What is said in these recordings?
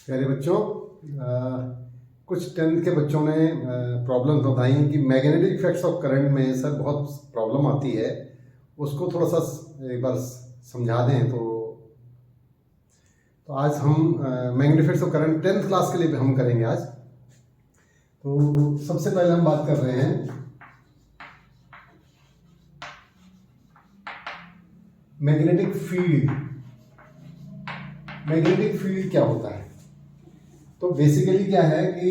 प्यारे बच्चों, कुछ टेंथ के बच्चों ने प्रॉब्लम बताई कि मैग्नेटिक इफेक्ट्स ऑफ करंट में सर बहुत प्रॉब्लम आती है, उसको थोड़ा सा एक बार समझा दें। तो आज हम magnetic effects of current tenth class के लिए हम करेंगे आज। तो सबसे पहले हम बात कर रहे हैं मैग्नेटिक फील्ड। मैग्नेटिक फील्ड क्या होता है? तो बेसिकली क्या है कि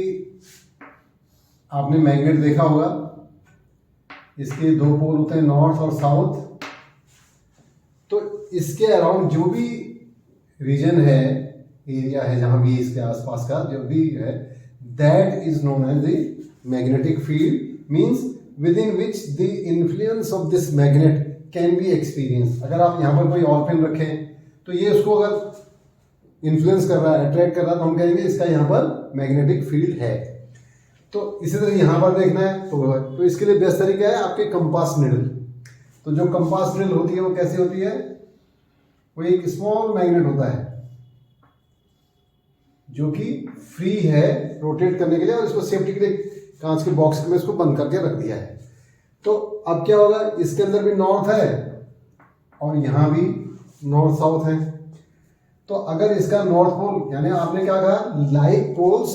आपने मैग्नेट देखा होगा, इसके दो पोल होते हैं, नॉर्थ और साउथ। तो इसके अराउंड जो भी रीजन है, एरिया है, जहां भी इसके आसपास का जो भी है, that is known as the magnetic field. Means within which the influence of this magnet can be experience. अगर आप यहाँ पर कोई और पेन रखें तो ये उसको अगर इन्फ्लुएंस कर रहा है, अट्रैक्ट कर रहा है, तो हम कहेंगे इसका यहाँ पर मैग्नेटिक फील्ड है। तो इसी तरह यहाँ पर देखना है तो इसके लिए बेस्ट तरीका है आपके कंपास निडल। तो जो कंपास निडल होती है वो कैसी होती है? वो एक स्मॉल मैग्नेट होता है जो कि फ्री है रोटेट करने के लिए, और इसको सेफ्टी के लिए कांच के बॉक्स में इसको बंद करके रख दिया है। तो अब क्या होगा, इसके अंदर भी नॉर्थ है और यहां भी नॉर्थ साउथ है। तो अगर इसका नॉर्थ पोल, यानी आपने क्या कहा, like poles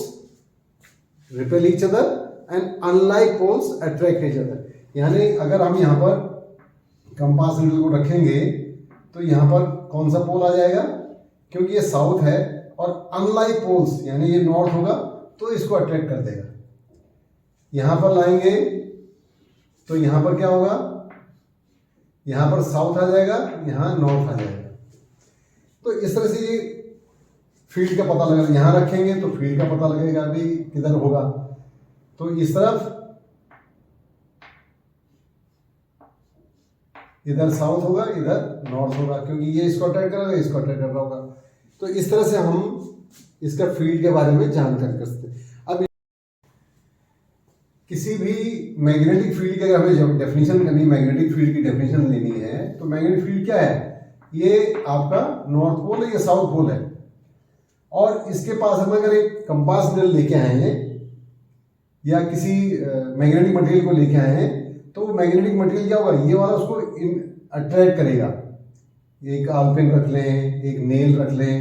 repel each other and unlike poles attract each other. यानी अगर हम यहां पर कंपास नीडल को रखेंगे तो यहां पर कौन सा पोल आ जाएगा, क्योंकि ये साउथ है, और अनलाइक पोल्स यानी ये नॉर्थ होगा तो इसको अट्रैक्ट कर देगा। यहां पर लाएंगे तो यहां पर क्या होगा, यहां पर साउथ आ जाएगा, यहां नॉर्थ आ जाएगा। तो इस तरह से ये फील्ड का पता लगेगा। यहां रखेंगे तो फील्ड का पता लगेगा भी किधर होगा। तो इस तरफ इधर साउथ होगा, इधर नॉर्थ होगा, क्योंकि ये इसको अटैक करेगा, इसको अटैक कर रहा होगा। तो इस तरह से हम इसका फील्ड के बारे में जानकारी कर सकते हैं। अब किसी भी मैग्नेटिक फील्ड की अगर हमें डेफिनेशन करनी, मैग्नेटिक फील्ड की डेफिनेशन लेनी है, तो मैग्नेटिक फील्ड क्या है? ये आपका नॉर्थ पोल है, ये साउथ पोल है, और इसके पास हम अगर एक कंपास निडल लेके आए हैं या किसी मैग्नेटिक मटेरियल को लेके आए हैं, तो वो मैग्नेटिक मटेरियल क्या होगा, ये वाला उसको अट्रैक्ट करेगा। एक आलपिन रख लें, एक नेल रख लें,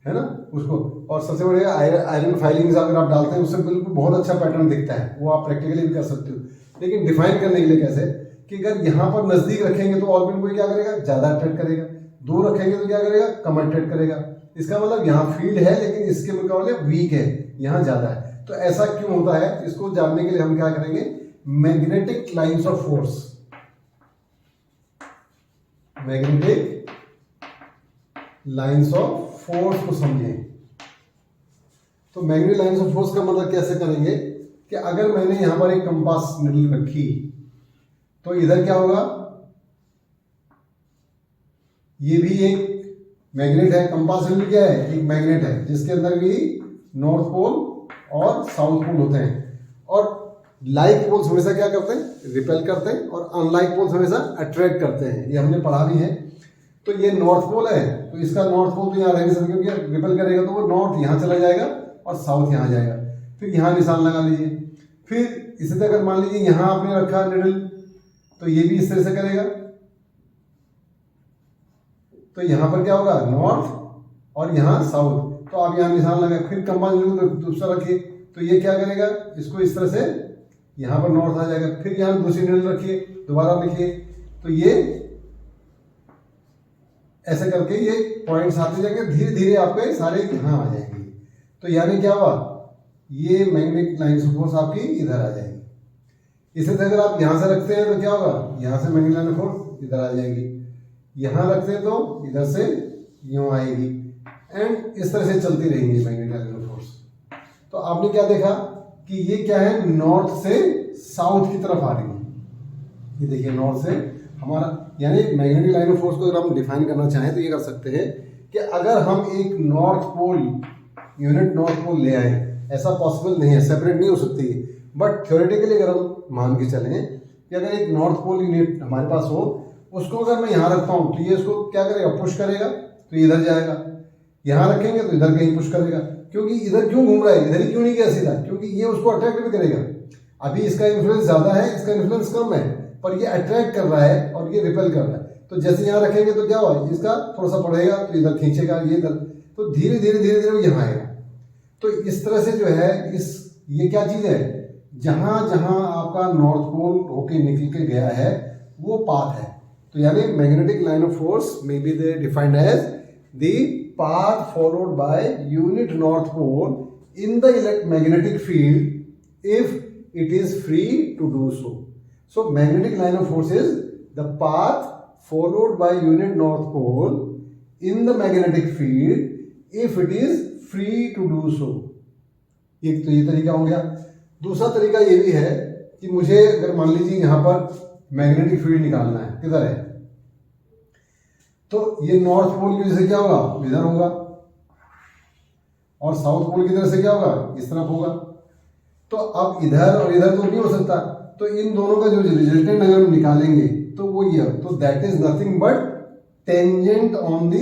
है ना, उसको। और सबसे बड़े आयरन फाइलिंग्स अगर आप डालते हैं, उससे बिल्कुल बहुत अच्छा पैटर्न दिखता है, वो आप प्रैक्टिकली भी कर सकते हो। लेकिन डिफाइन करने के लिए कैसे, कि अगर यहाँ पर नजदीक रखेंगे तो ऑलपिन को क्या करेगा, ज्यादा अट्रैक्ट करेगा, दूर रखेंगे तो क्या करेगा, कम अट्रैक्ट करेगा। इसका मतलब यहाँ फील्ड है लेकिन इसके मुकाबले वीक है, यहाँ ज्यादा है। तो ऐसा क्यों होता है, इसको जानने के लिए हम क्या करेंगे, magnetic lines of force. Magnetic lines of force को समझें। तो मैग्नेटिक लाइंस ऑफ फोर्स का मतलब कैसे करेंगे, कि अगर मैंने यहां पर एक कंपास निडल रखी तो इधर क्या होगा, ये भी एक मैग्नेट है। कंपास निडल क्या है, एक मैग्नेट है जिसके अंदर भी नॉर्थ पोल और साउथ पोल होते हैं। और लाइक पोल्स हमेशा क्या करते हैं, रिपेल करते हैं, और अनलाइक पोल्स हमेशा अट्रैक्ट करते हैं। ये हमने पढ़ा भी है। तो ये नॉर्थ पोल है, तो इसका नॉर्थ पोल तो यहाँ रह नहीं सकता, क्योंकि रिपेल करेगा तो वो नॉर्थ यहाँ चला जाएगा और साउथ यहाँ जाएगा। फिर यहाँ निशान लगा लीजिए। फिर इसी तरह अगर मान लीजिए यहाँ आपने रखा निडल, तो ये भी इस तरह से करेगा। तो यहाँ पर क्या होगा, नॉर्थ और यहाँ साउथ। तो आप यहाँ निशान लगाए, फिर कंपास निडल दूसरा रखिए, तो ये क्या करेगा, इसको इस तरह से यहाँ पर नॉर्थ आ जाएगा। फिर यहाँ दूसरी निडल रखिए, दोबारा लिखिए, तो ये ऐसे करके ये पॉइंट्स आते जाएंगे, धीरे धीरे आपके सारे यहाँ आ जाएंगे। तो यानी क्या हुआ, ये मैग्नेटिक लाइंस ऑफ फोर्स आपकी इधर आ जाएगी। इसी तरह अगर आप यहाँ से रखते हैं तो क्या होगा, यहाँ से मैग्नेटिक लाइन ऑफ फोर्स इधर आ जाएगी। यहाँ रखते हैं तो इधर से यूं आएगी, एंड इस तरह से चलती रहेंगी मैग्नेटिक लाइन ऑफ फोर्स। तो आपने क्या देखा कि ये क्या है, नॉर्थ से साउथ की तरफ आ रही है। ये देखिए नॉर्थ से हमारा, यानी मैग्नेटिक लाइन ऑफ फोर्स को अगर हम डिफाइन करना चाहें तो ये कर सकते हैं कि अगर हम एक north pole, unit north pole ले आए, ऐसा पॉसिबल नहीं है, सेपरेट नहीं हो सकती, बट थ्योरेटिकली अगर हम मान के चलें कि अगर एक नॉर्थ पोल यूनिट हमारे पास हो, उसको अगर मैं यहाँ रखता हूँ तो ये इसको क्या करेगा, पुश करेगा, तो इधर जाएगा। यहाँ रखेंगे तो इधर कहीं पुश करेगा। क्योंकि इधर क्यों घूम रहा है, इधर ही क्यों नहीं गया सीधा, क्योंकि ये उसको अट्रैक्ट भी करेगा। अभी इसका इन्फ्लुएंस ज़्यादा है, इसका इन्फ्लुएंस कम है, पर ये अट्रैक्ट कर रहा है और ये रिपेल कर रहा है। तो जैसे यहाँ रखेंगे तो क्या हुआ, इसका थोड़ा सा बढ़ेगा तो इधर खींचेगा, ये इधर, तो धीरे धीरे धीरे धीरे वो यहाँ आएगा। तो इस तरह से जो है ये क्या चीज़ है, जहाँ जहाँ आपका नॉर्थ पोल होके निकल के गया है वो पाथ है। तो यानी magnetic line of force may be they defined as the path followed by unit north pole in the electromagnetic field if it is free to do so. So magnetic line of force is the path followed by unit north pole in the magnetic field if it is free to do so. एक तो ये तरीका हो गया। दूसरा तरीका ये भी है कि मुझे अगर मान लीजिए यहाँ पर मैग्नेटिक फील्ड निकालना है, किधर है, तो ये नॉर्थ पोल की वजह से क्या होगा, इधर होगा, और साउथ पोल की तरफ से क्या होगा, इस तरफ होगा। तो अब इधर और इधर तो नहीं हो सकता, तो इन दोनों का जो रिजल्टेंट अगर हम निकालेंगे तो वो ये, तो that is nothing but tangent on the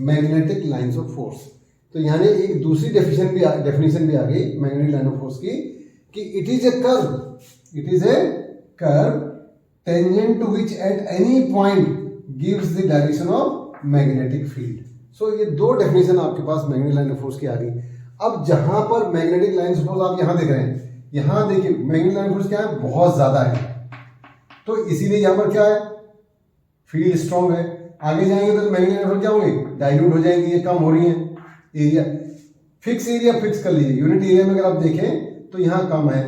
magnetic lines of force. तो यानी एक दूसरी डेफिनेशन भी आ गई मैग्नेटिक लाइन ऑफ फोर्स की, कि it is a curve tangent to which at any point gives the direction of magnetic field. So ये दो डेफिनेशन आपके पास मैग्नेटिक लाइन ऑफ फोर्स की आ गई। अब जहां पर मैग्नेटिक लाइन ऑफ फोर्स आप यहां देख रहे हैं, यहां देखिए मैग्नेटिक लाइन ऑफ फोर्स क्या है, बहुत ज्यादा है, तो इसीलिए यहां पर क्या है, फील्ड स्ट्रॉन्ग है। आगे जाएंगे तो मैग्नेटिक लाइन ऑफ फोर्स क्या होंगे, डाइल्यूट हो जाएंगी, ये कम हो रही है। एरिया फिक्स कर लीजिए, यूनिट एरिया में अगर आप देखें तो यहाँ कम है,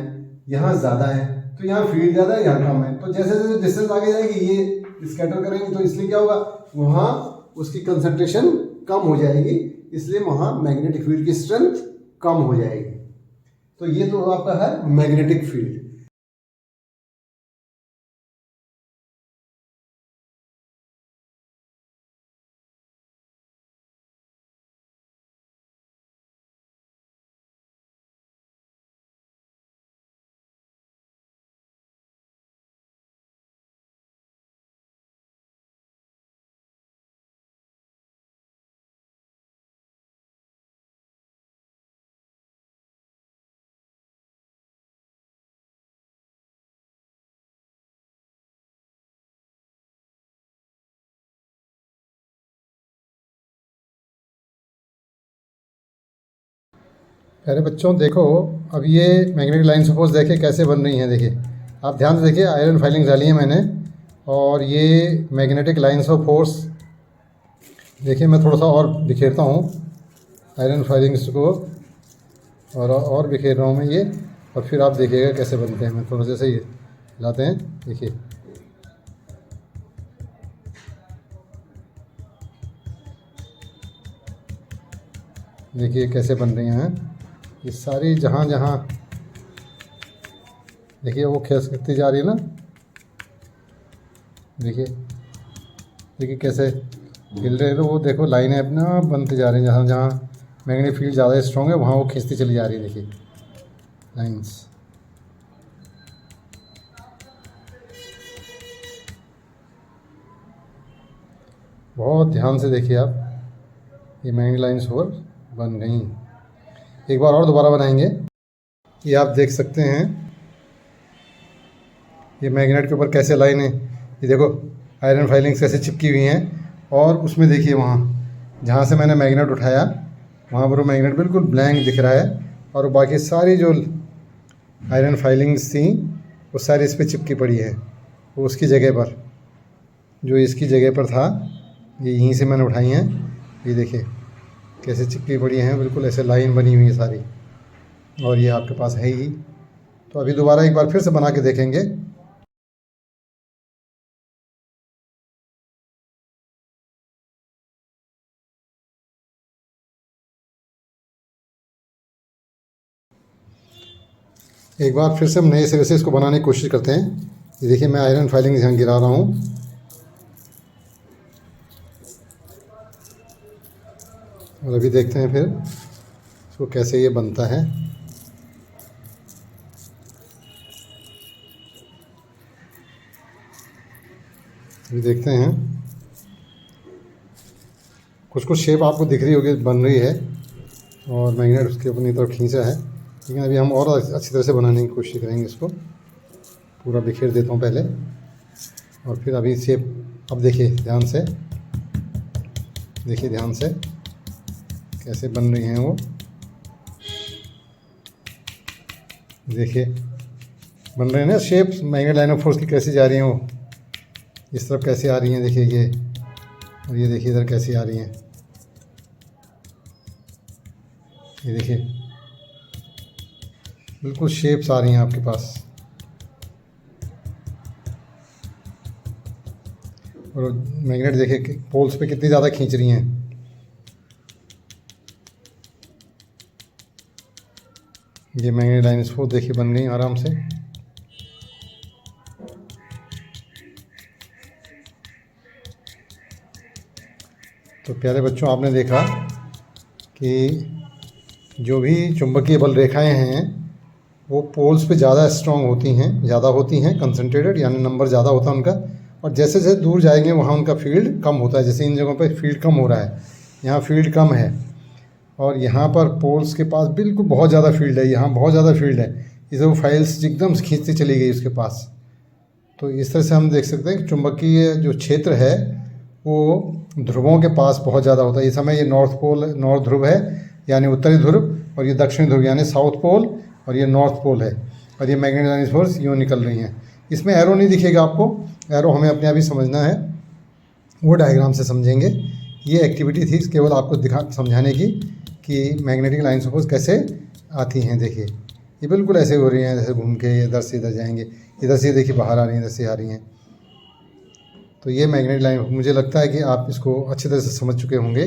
यहाँ ज्यादा है, तो यहाँ फील्ड ज्यादा है, यहाँ कम है। तो जैसे जैसे डिस्टेंस आगे जाएगी ये स्कैटर करेंगे, तो इसलिए क्या होगा, वहां उसकी कंसंट्रेशन कम हो जाएगी, इसलिए वहां मैग्नेटिक फील्ड की स्ट्रेंथ कम हो जाएगी। तो ये तो आपका है मैग्नेटिक फील्ड। प्यारे बच्चों देखो, अब ये मैग्नेटिक लाइन ऑफ फोर्स देखिए कैसे बन रही हैं। देखिए आप ध्यान से देखिए, आयरन फाइलिंग डाली है मैंने, और ये मैग्नेटिक लाइन्स ऑफ फोर्स देखिए, मैं थोड़ा सा और बिखेरता हूँ आयरन फाइलिंग्स को, और बिखेर रहा हूँ मैं ये, और फिर आप देखिएगा कैसे बनते हैं। मैं थोड़ा जैसे ये लाते हैं, देखिए देखिए कैसे बन रही हैं ये सारी, जहाँ जहाँ देखिए वो खिसकती जा रही है ना, देखिए देखिए कैसे हिल रहे हैं, तो वो देखो लाइनें अपना बनती जा रही हैं, जहाँ जहाँ मैग्नेटिक फील्ड ज़्यादा स्ट्रॉन्ग है वहाँ वो खींचती चली जा रही है। देखिए लाइंस, बहुत ध्यान से देखिए आप, ये मैग्नेटिक लाइन्स और बन गई। एक बार और दोबारा बनाएंगे। ये आप देख सकते हैं ये मैग्नेट के ऊपर कैसे लाइन है, ये देखो आयरन फाइलिंग्स कैसे चिपकी हुई हैं, और उसमें देखिए वहाँ जहाँ से मैंने मैग्नेट उठाया वहाँ पर वो मैग्नेट बिल्कुल ब्लैंक दिख रहा है, और बाकी सारी जो आयरन फाइलिंग्स थी वो सारी इस पर चिपकी पड़ी है। वो उसकी जगह पर, जो इसकी जगह पर था, ये यहीं से मैंने उठाई हैं। ये देखिए कैसे चिपकी पड़ी हैं, बिल्कुल ऐसे लाइन बनी हुई है सारी, और ये आपके पास है ही। तो अभी दोबारा एक बार फिर से बना के देखेंगे। एक बार फिर से हम नए सिरे से इसको बनाने की कोशिश करते हैं। ये देखिए मैं आयरन फाइलिंग यहाँ गिरा रहा हूँ, और अभी देखते हैं फिर इसको कैसे ये बनता है। अभी देखते हैं, कुछ कुछ शेप आपको दिख रही होगी, बन रही है। और मैग्नेट उसके अपनी तरफ खींचा है, लेकिन अभी हम और अच्छी तरह से बनाने की कोशिश करेंगे। इसको पूरा बिखेर देता हूँ पहले, और फिर अभी शेप अब देखिए ध्यान से, देखिए ध्यान से कैसे बन रही हैं वो। देखिए बन रहे हैं ना shape, magnet line of force की कैसे जा रही हैं वो, इस तरफ कैसे आ रही हैं देखिए ये, और ये देखिए इधर कैसी आ रही हैं, ये देखिए बिल्कुल शेप्स आ रही हैं आपके पास। और मैग्नेट देखिए पोल्स पे कितनी ज़्यादा खींच रही हैं। ये मैग्नेट लाइन ऑफ फोर्स देखिए बन गई आराम से। तो प्यारे बच्चों, आपने देखा कि जो भी चुंबकीय बल रेखाएं हैं वो पोल्स पे ज़्यादा स्ट्रॉन्ग होती हैं, कंसंट्रेटेड, यानी नंबर ज़्यादा होता है उनका। और जैसे जैसे दूर जाएंगे वहाँ उनका फील्ड कम होता है। जैसे इन जगहों पे फील्ड कम हो रहा है, यहाँ फील्ड कम है, और यहाँ पर पोल्स के पास बिल्कुल बहुत ज़्यादा फील्ड है, यहाँ बहुत ज़्यादा फील्ड है। इसे वो फाइल्स एकदम खींचती चली गई उसके पास। तो इस तरह से हम देख सकते हैं कि चुंबकीय जो क्षेत्र है वो ध्रुवों के पास बहुत ज़्यादा होता है। इस समय ये नॉर्थ ध्रुव है यानी उत्तरी ध्रुव, और ये दक्षिणी ध्रुव यानी साउथ पोल, और ये नॉर्थ पोल है। और ये मैग्नेटिक लाइन ऑफ फोर्स यूँ निकल रही हैं। इसमें एरो नहीं दिखेगा आपको, एरो हमें अपने आप ही समझना है, वो डायग्राम से समझेंगे। ये एक्टिविटी थी केवल आपको समझाने की कि मैग्नेटिक लाइन्स ऑफ फोर्स कैसे आती हैं। देखिए ये बिल्कुल ऐसे हो रही हैं जैसे घूम के इधर से इधर जाएंगे, इधर से देखिए बाहर आ रही हैं, इधर से आ रही हैं। तो ये मैग्नेटिक लाइन, मुझे लगता है कि आप इसको अच्छी तरह से समझ चुके होंगे।